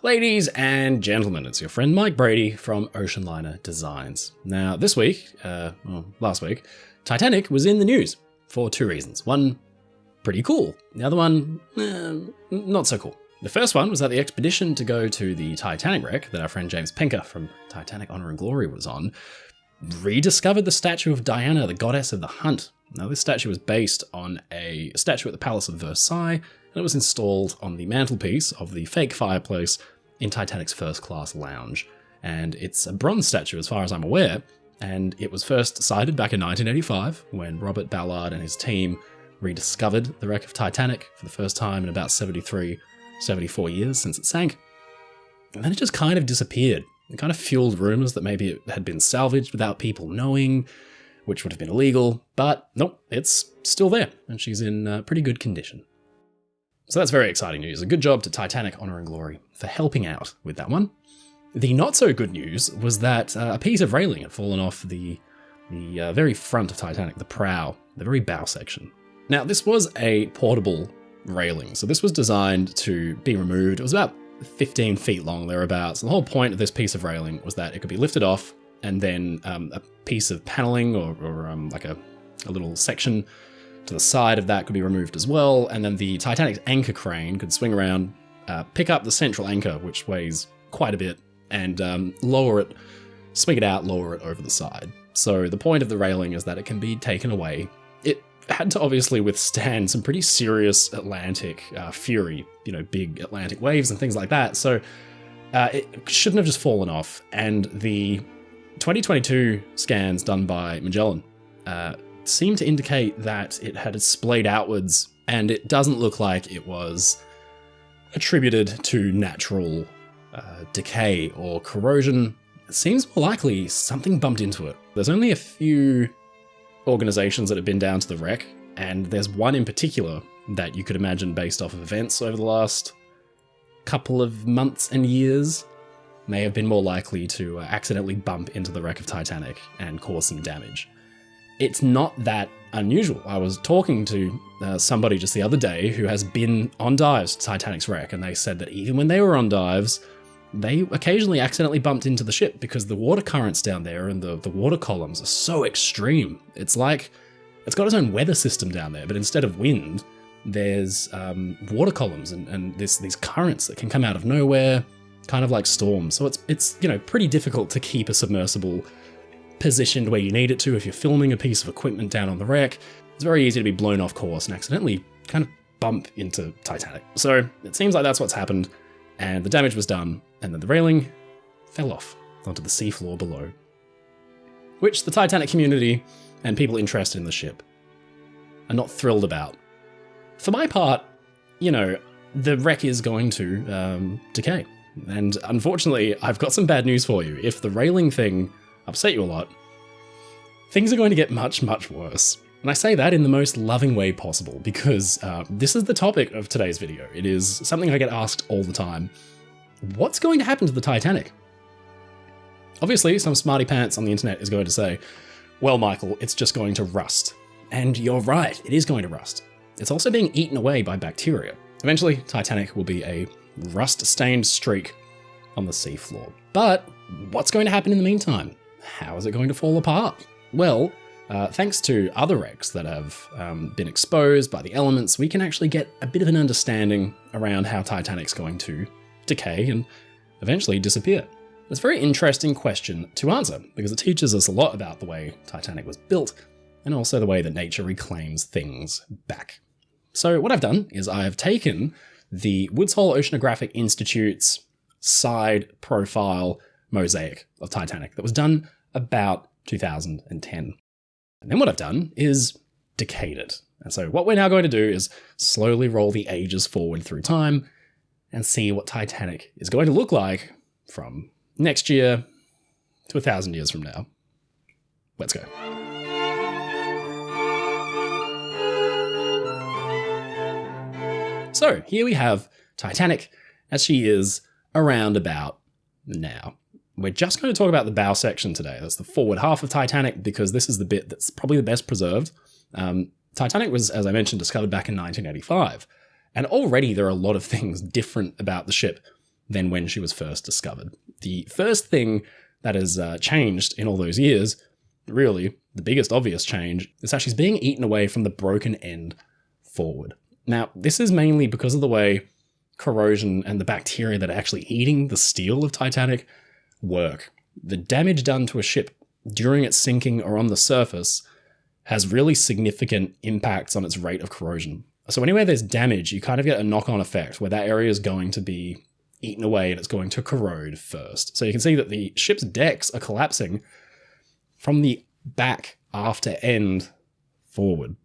Ladies and gentlemen, it's your friend Mike Brady from Oceanliner Designs. Now, this week, last week, Titanic was in the news for two reasons. One, pretty cool. The other one, not so cool. The first one was that the expedition to go to the Titanic wreck that our friend James Pinker from Titanic Honor and Glory was on rediscovered the statue of Diana, the goddess of the hunt. Now, this statue was based on a statue at the Palace of Versailles, and it was installed on the mantelpiece of the fake fireplace in Titanic's first class lounge. And it's a bronze statue as far as I'm aware, and it was first sighted back in 1985 when Robert Ballard and his team rediscovered the wreck of Titanic for the first time in about 74 years since it sank. And then it just kind of disappeared. It kind of fueled rumors that maybe it had been salvaged without people knowing, which would have been illegal, but nope, it's still there, and she's in pretty good condition. So that's very exciting news. A good job to Titanic Honor and Glory for helping out with that one. The not so good news was that a piece of railing had fallen off the very front of Titanic, the prow, the very bow section. Now, this was a portable railing, so this was designed to be removed. It was about 15 feet long, thereabouts. And the whole point of this piece of railing was that it could be lifted off, and then a piece of paneling or like a little section to the side of that could be removed as well, and then the Titanic's anchor crane could swing around, pick up the central anchor, which weighs quite a bit, and lower it, swing it out, lower it over the side. So the point of the railing is that it can be taken away. It had to obviously withstand some pretty serious Atlantic fury, big Atlantic waves and things like that, so it shouldn't have just fallen off. And the 2022 scans done by Magellan seem to indicate that it had splayed outwards, and it doesn't look like it was attributed to natural decay or corrosion. It seems more likely something bumped into it. There's only a few organizations that have been down to the wreck, and there's one in particular that you could imagine based off of events over the last couple of months and years may have been more likely to accidentally bump into the wreck of Titanic and cause some damage. It's not that unusual. I was talking to somebody just the other day who has been on dives to Titanic's wreck, and they said that even when they were on dives, they occasionally accidentally bumped into the ship because the water currents down there and the water columns are so extreme. It's like it's got its own weather system down there, but instead of wind, there's water columns and these currents that can come out of nowhere, kind of like storms. So it's pretty difficult to keep a submersible positioned where you need it to if you're filming a piece of equipment down on the wreck. It's very easy to be blown off course and accidentally kind of bump into Titanic. So it seems like that's what's happened, and the damage was done, and then the railing fell off onto the seafloor below, which the Titanic community and people interested in the ship are not thrilled about. For my part, the wreck is going to decay. And unfortunately, I've got some bad news for you. If the railing thing upset you a lot, things are going to get much, much worse. And I say that in the most loving way possible, because this is the topic of today's video. It is something I get asked all the time. What's going to happen to the Titanic? Obviously, some smarty pants on the internet is going to say, well, Michael, it's just going to rust. And you're right, it is going to rust. It's also being eaten away by bacteria. Eventually, Titanic will be a rust-stained streak on the seafloor. But what's going to happen in the meantime? How is it going to fall apart? Well, thanks to other wrecks that have been exposed by the elements, we can actually get a bit of an understanding around how Titanic's going to decay and eventually disappear. It's a very interesting question to answer because it teaches us a lot about the way Titanic was built and also the way that nature reclaims things back. So what I've done is I have taken the Woods Hole Oceanographic Institute's side profile mosaic of Titanic that was done about 2010. And then what I've done is decayed it. And so what we're now going to do is slowly roll the ages forward through time and see what Titanic is going to look like from next year to 1,000 years from now. Let's go. So here we have Titanic as she is around about now. We're just going to talk about the bow section today. That's the forward half of Titanic, because this is the bit that's probably the best preserved. Titanic was, as I mentioned, discovered back in 1985. And already there are a lot of things different about the ship than when she was first discovered. The first thing that has changed in all those years, really, the biggest obvious change, is that she's being eaten away from the broken end forward. Now, this is mainly because of the way corrosion and the bacteria that are actually eating the steel of Titanic work. The damage done to a ship during its sinking or on the surface has really significant impacts on its rate of corrosion. So anywhere there's damage, you kind of get a knock-on effect where that area is going to be eaten away and it's going to corrode first. So you can see that the ship's decks are collapsing from the back after end forward.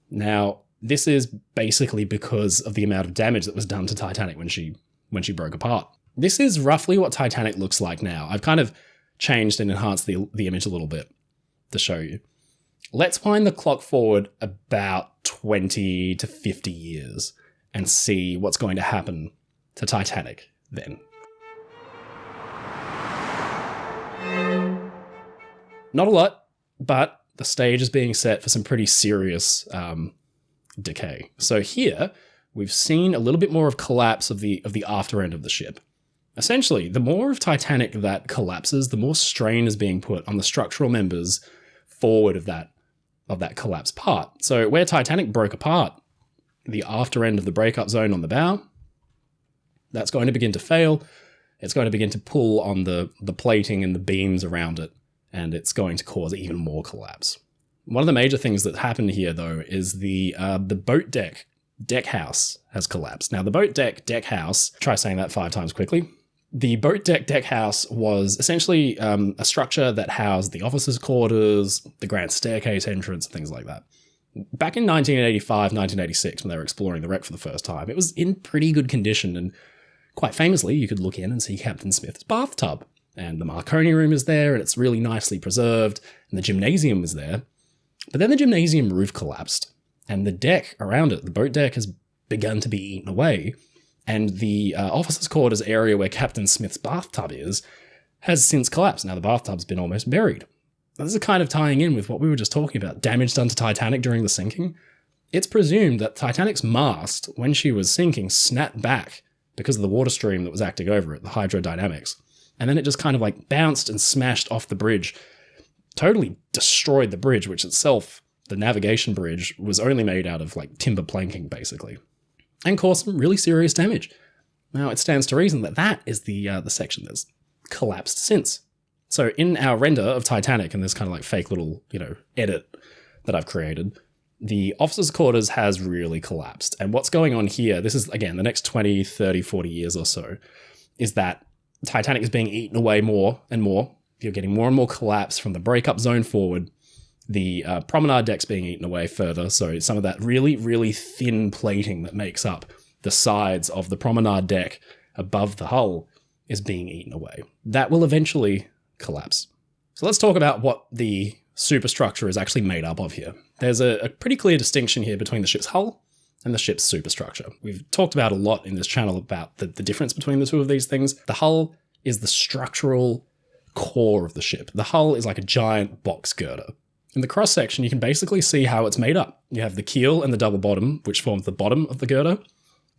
Now, this is basically because of the amount of damage that was done to Titanic when she broke apart. This is roughly what Titanic looks like now. I've kind of changed and enhanced the image a little bit to show you. Let's wind the clock forward about 20 to 50 years and see what's going to happen to Titanic then. Not a lot, but the stage is being set for some pretty serious decay. So here, we've seen a little bit more of collapse of the after end of the ship. Essentially, the more of Titanic that collapses, the more strain is being put on the structural members forward of that collapsed part. So where Titanic broke apart, the after end of the breakup zone on the bow, that's going to begin to fail. It's going to begin to pull on the plating and the beams around it, and it's going to cause even more collapse. One of the major things that happened here, though, is the boat deck house has collapsed. Now, the boat deck house, try saying that 5 times quickly. The boat deck house was essentially a structure that housed the officers' quarters, the grand staircase entrance, things like that. Back in 1985, 1986, when they were exploring the wreck for the first time, it was in pretty good condition, and quite famously, you could look in and see Captain Smith's bathtub. And the Marconi room is there, and it's really nicely preserved, and the gymnasium is there. But then the gymnasium roof collapsed, and the deck around it, the boat deck, has begun to be eaten away, and the officers' quarters area where Captain Smith's bathtub is has since collapsed. Now the bathtub's been almost buried. Now, this is kind of tying in with what we were just talking about, damage done to Titanic during the sinking. It's presumed that Titanic's mast, when she was sinking, snapped back because of the water stream that was acting over it, the hydrodynamics. And then it just kind of like bounced and smashed off the bridge, totally destroyed the bridge, which itself, the navigation bridge, was only made out of like timber planking, basically, and caused some really serious damage. Now, it stands to reason that that is the section that's collapsed since. So in our render of Titanic, and this kind of like fake little, edit that I've created, the officers' quarters has really collapsed. And what's going on here, this is, again, the next 20, 30, 40 years or so, is that Titanic is being eaten away more and more. You're getting more and more collapse from the breakup zone forward. The promenade deck's being eaten away further, so some of that really, really thin plating that makes up the sides of the promenade deck above the hull is being eaten away. That will eventually collapse. So let's talk about what the superstructure is actually made up of here. There's a pretty clear distinction here between the ship's hull and the ship's superstructure. We've talked about a lot in this channel about the difference between the two of these things. The hull is the structural core of the ship. The hull is like a giant box girder. In the cross-section, you can basically see how it's made up. You have the keel and the double bottom, which forms the bottom of the girder.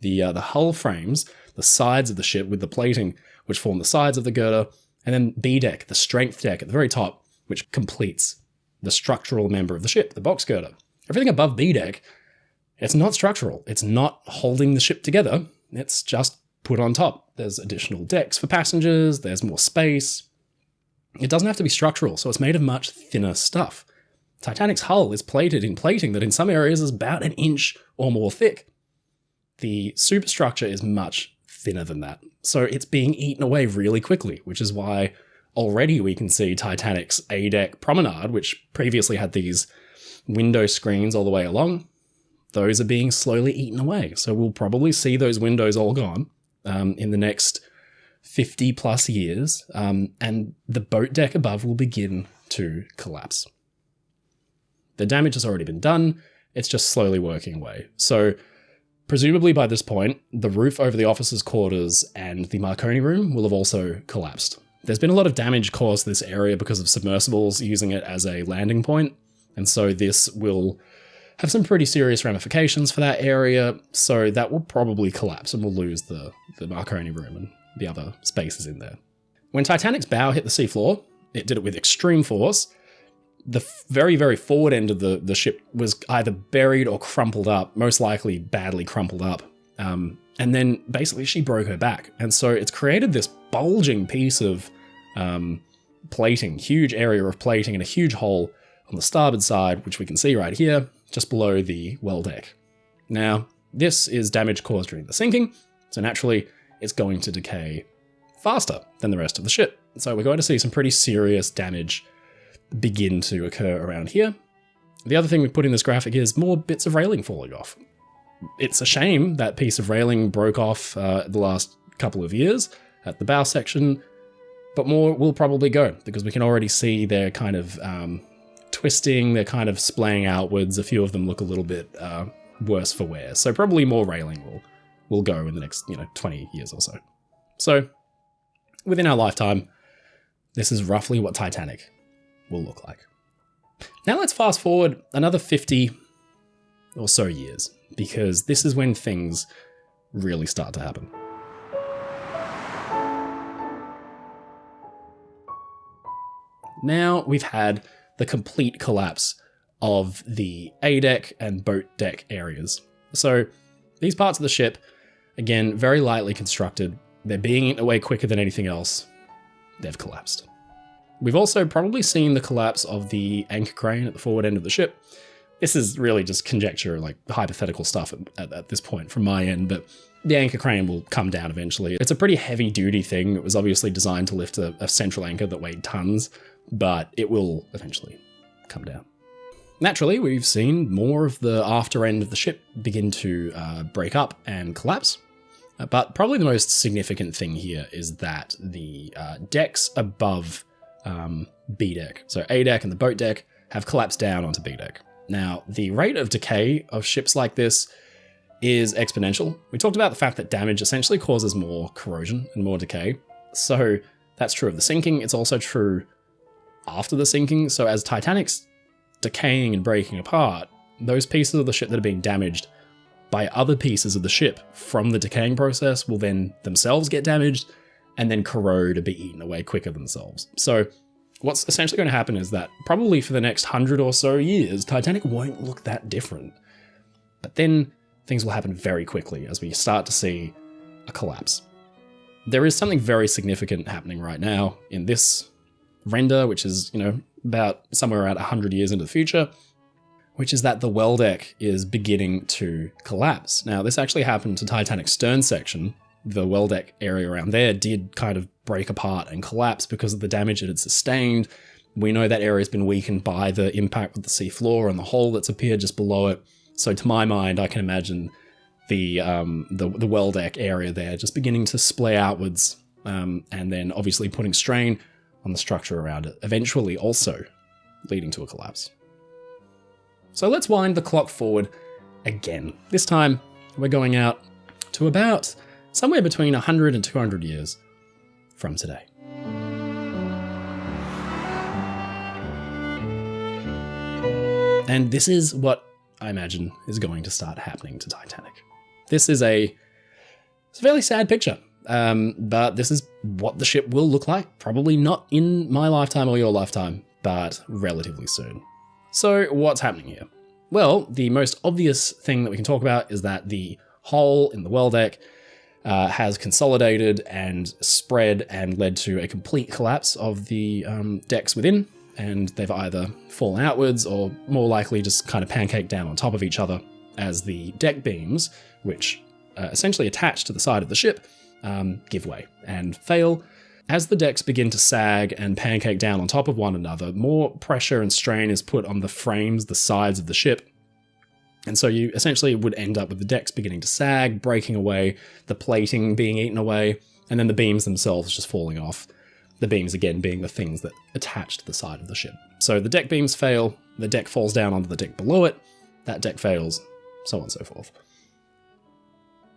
The hull frames, the sides of the ship with the plating, which form the sides of the girder. And then B-deck, the strength deck at the very top, which completes the structural member of the ship, the box girder. Everything above B-deck, it's not structural. It's not holding the ship together. It's just put on top. There's additional decks for passengers. There's more space. It doesn't have to be structural, so it's made of much thinner stuff. Titanic's hull is plated in plating that in some areas is about 1 inch or more thick. The superstructure is much thinner than that, so it's being eaten away really quickly, which is why already we can see Titanic's A-deck promenade, which previously had these window screens all the way along. Those are being slowly eaten away, so we'll probably see those windows all gone in the next 50 plus years, and the boat deck above will begin to collapse. The damage has already been done, it's just slowly working away. So presumably by this point, the roof over the officers' quarters and the Marconi room will have also collapsed. There's been a lot of damage caused to this area because of submersibles using it as a landing point, and so this will have some pretty serious ramifications for that area, so that will probably collapse and we'll lose the Marconi room and the other spaces in there. When Titanic's bow hit the seafloor, it did it with extreme force. The very, very forward end of the ship was either buried or crumpled up, most likely badly crumpled up. And then basically she broke her back. And so it's created this bulging piece of plating, huge area of plating and a huge hole on the starboard side, which we can see right here, just below the well deck. Now, this is damage caused during the sinking, so naturally it's going to decay faster than the rest of the ship. So we're going to see some pretty serious damage begin to occur around here. The other thing we put in this graphic is more bits of railing falling off. It's a shame that piece of railing broke off the last couple of years at the bow section, but more will probably go because we can already see they're kind of twisting, they're kind of splaying outwards. A few of them look a little bit worse for wear. So probably more railing will go in the next 20 years or so. So within our lifetime, this is roughly what Titanic will look like. Now let's fast forward another 50 or so years, because this is when things really start to happen. Now we've had the complete collapse of the A deck and boat deck areas. So these parts of the ship, again, very lightly constructed. They're being eaten away quicker than anything else. They've collapsed. We've also probably seen the collapse of the anchor crane at the forward end of the ship. This is really just conjecture, like hypothetical stuff at this point from my end, but the anchor crane will come down eventually. It's a pretty heavy duty thing. It was obviously designed to lift a central anchor that weighed tons, but it will eventually come down. Naturally, we've seen more of the after end of the ship begin to break up and collapse. But probably the most significant thing here is that the decks above B deck, so A deck and the boat deck, have collapsed down onto B deck. Now, the rate of decay of ships like this is exponential. We talked about the fact that damage essentially causes more corrosion and more decay. So that's true of the sinking. It's also true after the sinking. So as Titanic's decaying and breaking apart, those pieces of the ship that are being damaged by other pieces of the ship from the decaying process will then themselves get damaged and then corrode and be eaten away quicker themselves. So what's essentially going to happen is that probably for the next 100 or so years, Titanic won't look that different. But then things will happen very quickly as we start to see a collapse. There is something very significant happening right now in this render, which is, about somewhere around 100 years into the future, which is that the well deck is beginning to collapse. Now, this actually happened to Titanic's stern section. The well deck area around there did kind of break apart and collapse because of the damage it had sustained. We know that area has been weakened by the impact with the sea floor and the hole that's appeared just below it. So to my mind, I can imagine the well deck area there just beginning to splay outwards, and then obviously putting strain on the structure around it, eventually also leading to a collapse. So let's wind the clock forward again. This time we're going out to about somewhere between 100 and 200 years from today. And this is what I imagine is going to start happening to Titanic. This is it's a fairly sad picture, but this is what the ship will look like. Probably not in my lifetime or your lifetime, but relatively soon. So what's happening here? Well, the most obvious thing that we can talk about is that the hole in the well deck has consolidated and spread and led to a complete collapse of the decks within, and they've either fallen outwards or more likely just kind of pancaked down on top of each other as the deck beams, which essentially attach to the side of the ship, give way and fail. As the decks begin to sag and pancake down on top of one another, more pressure and strain is put on the frames, the sides of the ship. And so you essentially would end up with the decks beginning to sag, breaking away, the plating being eaten away, and then the beams themselves just falling off. The beams, again, being the things that attach to the side of the ship. So the deck beams fail, the deck falls down onto the deck below it, that deck fails, so on and so forth.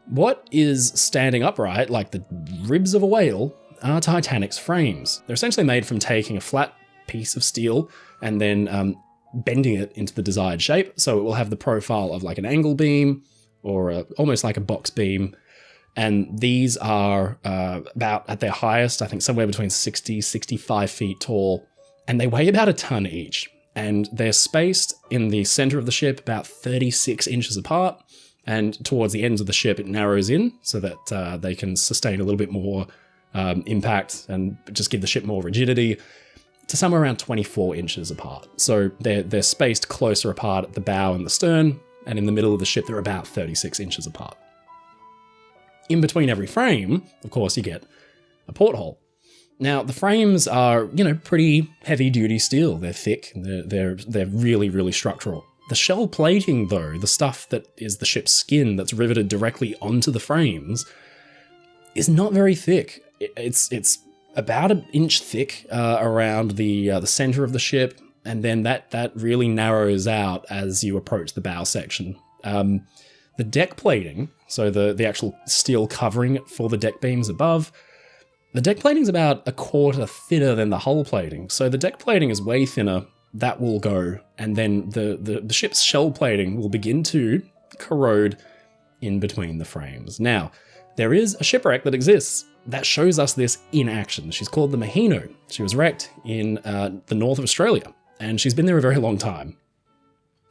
What is standing upright, like the ribs of a whale, are Titanic's frames. They're essentially made from taking a flat piece of steel and then bending it into the desired shape. So it will have the profile of like an angle beam or almost like a box beam. And these are about, at their highest, I think somewhere between 60, 65 feet tall, and they weigh about a ton each. And they're spaced in the center of the ship about 36 inches apart. And towards the ends of the ship, it narrows in so that they can sustain a little bit more impact and just give the ship more rigidity, to somewhere around 24 inches apart. So they're spaced closer apart at the bow and the stern, and in the middle of the ship, they're about 36 inches apart. In between every frame, of course, you get a porthole. Now, the frames are, pretty heavy-duty steel. They're thick, they're really, really structural. The shell plating, though, the stuff that is the ship's skin that's riveted directly onto the frames, is not very thick. It's about an inch thick around the center of the ship, and then that really narrows out as you approach the bow section. The deck plating, so the actual steel covering for the deck beams above, the deck plating is about a quarter thinner than the hull plating. So the deck plating is way thinner. That will go, and then the ship's shell plating will begin to corrode in between the frames. Now, there is a shipwreck that exists that shows us this in action. She's called the Maheno. She was wrecked in the north of Australia, and she's been there a very long time.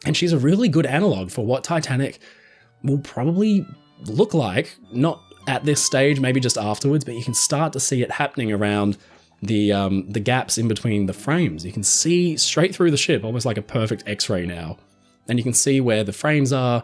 And she's a really good analog for what Titanic will probably look like, not at this stage, maybe just afterwards, but you can start to see it happening around the gaps in between the frames. You can see straight through the ship, almost like a perfect X-ray now. And you can see where the frames are,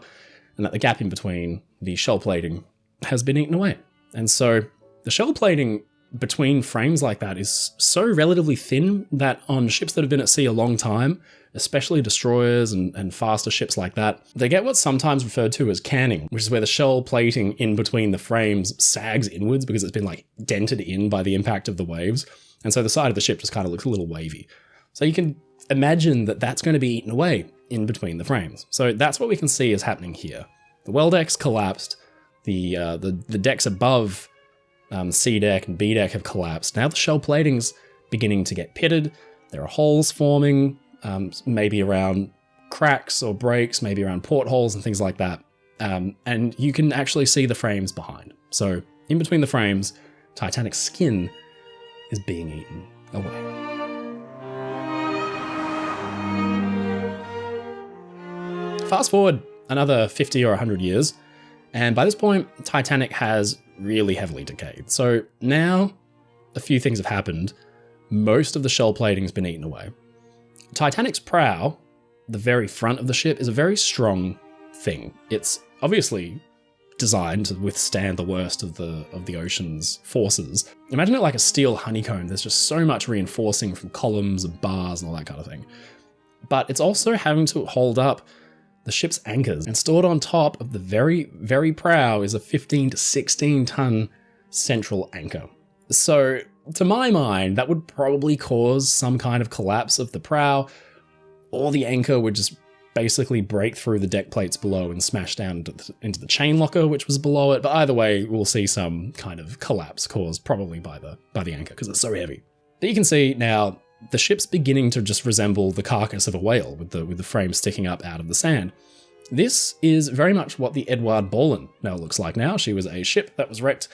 and that the gap in between the shell plating has been eaten away. And so the shell plating between frames like that is so relatively thin that on ships that have been at sea a long time, especially destroyers and faster ships like that, they get what's sometimes referred to as canning, which is where the shell plating in between the frames sags inwards because it's been like dented in by the impact of the waves. And so the side of the ship just kind of looks a little wavy. So you can imagine that that's going to be eaten away in between the frames. So that's what we can see is happening here. The well decks collapsed. The decks above C deck and B deck have collapsed. Now the shell plating's beginning to get pitted. There are holes forming, maybe around cracks or breaks, maybe around portholes and things like that. And you can actually see the frames behind. So in between the frames, Titanic's skin is being eaten away. Fast forward another 50 or 100 years, and by this point, Titanic has really heavily decayed. So now a few things have happened. Most of the shell plating's been eaten away. Titanic's prow, the very front of the ship, is a very strong thing. It's obviously designed to withstand the worst of the ocean's forces. Imagine it like a steel honeycomb. There's just so much reinforcing from columns and bars and all that kind of thing. But it's also having to hold up the ship's anchors, and stored on top of the very, very prow is a 15 to 16 ton central anchor. So to my mind, that would probably cause some kind of collapse of the prow, or the anchor would just basically break through the deck plates below and smash down into the chain locker, which was below it. But either way, we'll see some kind of collapse caused probably by the anchor because it's so heavy. But you can see now the ship's beginning to just resemble the carcass of a whale with the frame sticking up out of the sand. This is very much what the Edward Boleyn now looks like now. She was a ship that was wrecked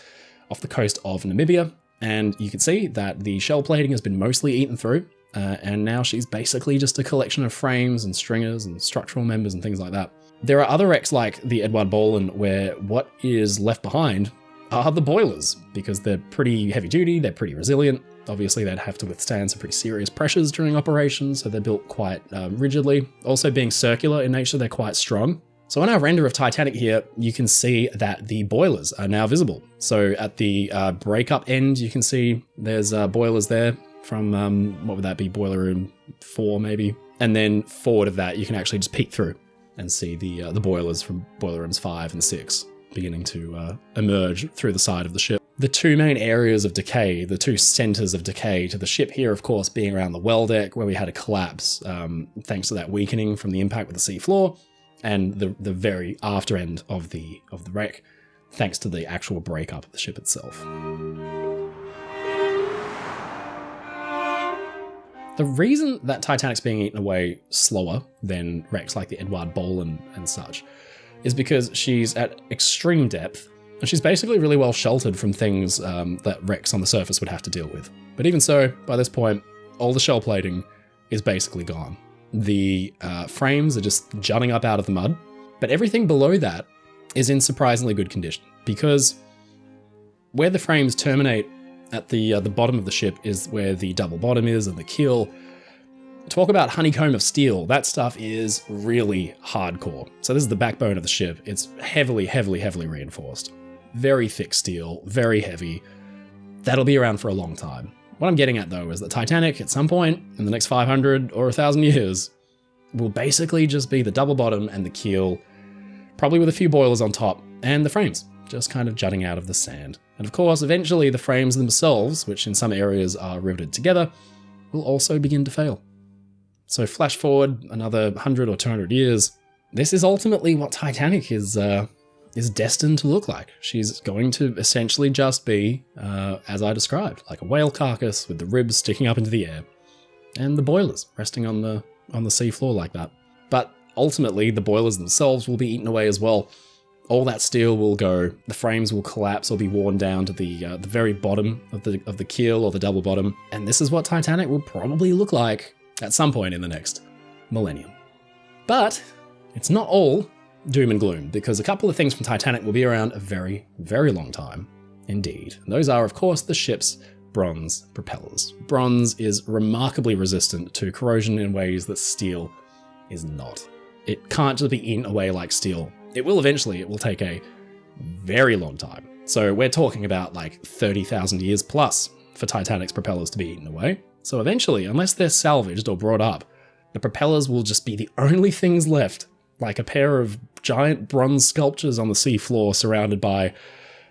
off the coast of Namibia, and you can see that the shell plating has been mostly eaten through, and now she's basically just a collection of frames and stringers and structural members and things like that. There are other wrecks like the Edward Boleyn where what is left behind are the boilers, because they're pretty heavy duty, they're pretty resilient. Obviously, they'd have to withstand some pretty serious pressures during operations, so they're built quite rigidly. Also, being circular in nature, they're quite strong. So on our render of Titanic here, you can see that the boilers are now visible. So at the breakup end, you can see there's boilers there from, what would that be, boiler room 4 maybe? And then forward of that, you can actually just peek through and see the boilers from boiler rooms 5 and 6 beginning to emerge through the side of the ship. The two main areas of decay, the two centers of decay to the ship here, of course, being around the well deck, where we had a collapse thanks to that weakening from the impact with the sea floor, and the very after end of the wreck, thanks to the actual breakup of the ship itself. The reason that Titanic's being eaten away slower than wrecks like the Edward Boleyn and such is because she's at extreme depth, And she's basically really well sheltered from things that wrecks on the surface would have to deal with. But even so, by this point, all the shell plating is basically gone. The frames are just jutting up out of the mud, but everything below that is in surprisingly good condition, because where the frames terminate at the bottom of the ship is where the double bottom is and the keel. Talk about honeycomb of steel. That stuff is really hardcore. So this is the backbone of the ship. It's heavily, heavily, heavily reinforced. Very thick steel, very heavy. That'll be around for a long time. What I'm getting at, though, is that Titanic, at some point in the next 500 or 1,000 years, will basically just be the double bottom and the keel, probably with a few boilers on top, and the frames just kind of jutting out of the sand. And of course, eventually the frames themselves, which in some areas are riveted together, will also begin to fail. So flash forward another 100 or 200 years, this is ultimately what Titanic is destined to look like. She's going to essentially just be, as I described, like a whale carcass with the ribs sticking up into the air, and the boilers resting on the sea floor like that. But ultimately, the boilers themselves will be eaten away as well. All that steel will go, the frames will collapse or be worn down to the very bottom of the keel or the double bottom, and this is what Titanic will probably look like at some point in the next millennium. But it's not all doom and gloom, because a couple of things from Titanic will be around a very, very long time indeed. And those are, of course, the ship's bronze propellers. Bronze is remarkably resistant to corrosion in ways that steel is not. It can't just be eaten away like steel. It will eventually, it will take a very long time. So we're talking about like 30,000 years plus for Titanic's propellers to be eaten away. So eventually, unless they're salvaged or brought up, the propellers will just be the only things left, like a pair of giant bronze sculptures on the sea floor surrounded by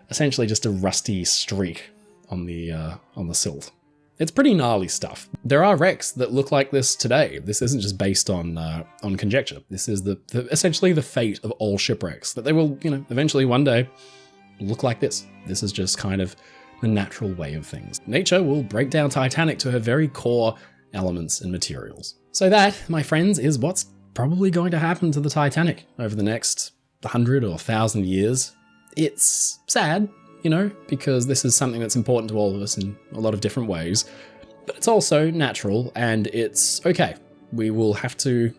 essentially just a rusty streak on the silt. It's pretty gnarly stuff. There are wrecks that look like this today. This isn't just based on conjecture. This is essentially the fate of all shipwrecks, that they will, eventually one day look like this. This is just kind of the natural way of things. Nature will break down Titanic to her very core elements and materials. So that, my friends, is what's probably going to happen to the Titanic over the next 100 or 1,000 years. It's sad, because this is something that's important to all of us in a lot of different ways, but it's also natural and it's okay. We will have to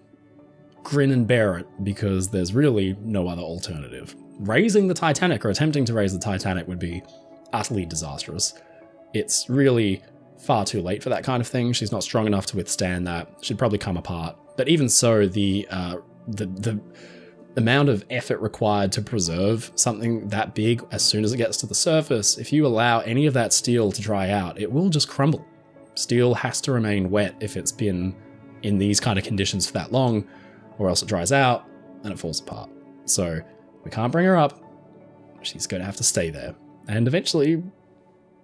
grin and bear it because there's really no other alternative. Raising the Titanic or attempting to raise the Titanic would be utterly disastrous. It's really far too late for that kind of thing. She's not strong enough to withstand that. She'd probably come apart. But even so, the amount of effort required to preserve something that big as soon as it gets to the surface, if you allow any of that steel to dry out, it will just crumble. Steel has to remain wet if it's been in these kind of conditions for that long, or else it dries out and it falls apart. So we can't bring her up. She's going to have to stay there. And eventually,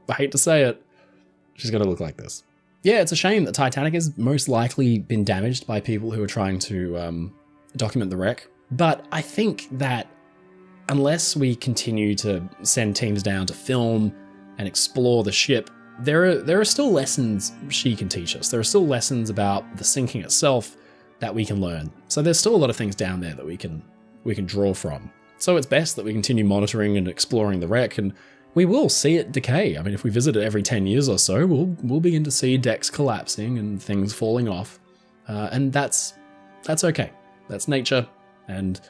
I hate to say it, she's going to look like this. Yeah, it's a shame that Titanic has most likely been damaged by people who are trying to document the wreck. But I think that unless we continue to send teams down to film and explore the ship, there are still lessons she can teach us. There are still lessons about the sinking itself that we can learn. So there's still a lot of things down there that we can draw from. So it's best that we continue monitoring and exploring the wreck, and we will see it decay. I mean, if we visit it every 10 years or so, we'll begin to see decks collapsing and things falling off. And that's okay. That's nature, and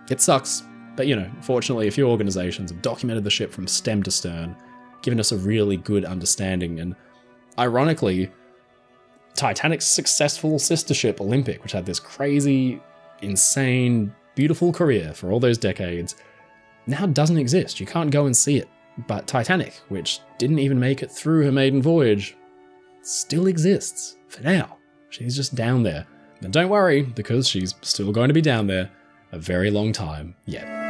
it sucks. But, fortunately, a few organizations have documented the ship from stem to stern, given us a really good understanding. And ironically, Titanic's successful sister ship, Olympic, which had this crazy, insane, beautiful career for all those decades, now doesn't exist. You can't go and see it. But Titanic, which didn't even make it through her maiden voyage, still exists for now. She's just down there. And don't worry, because she's still going to be down there a very long time yet.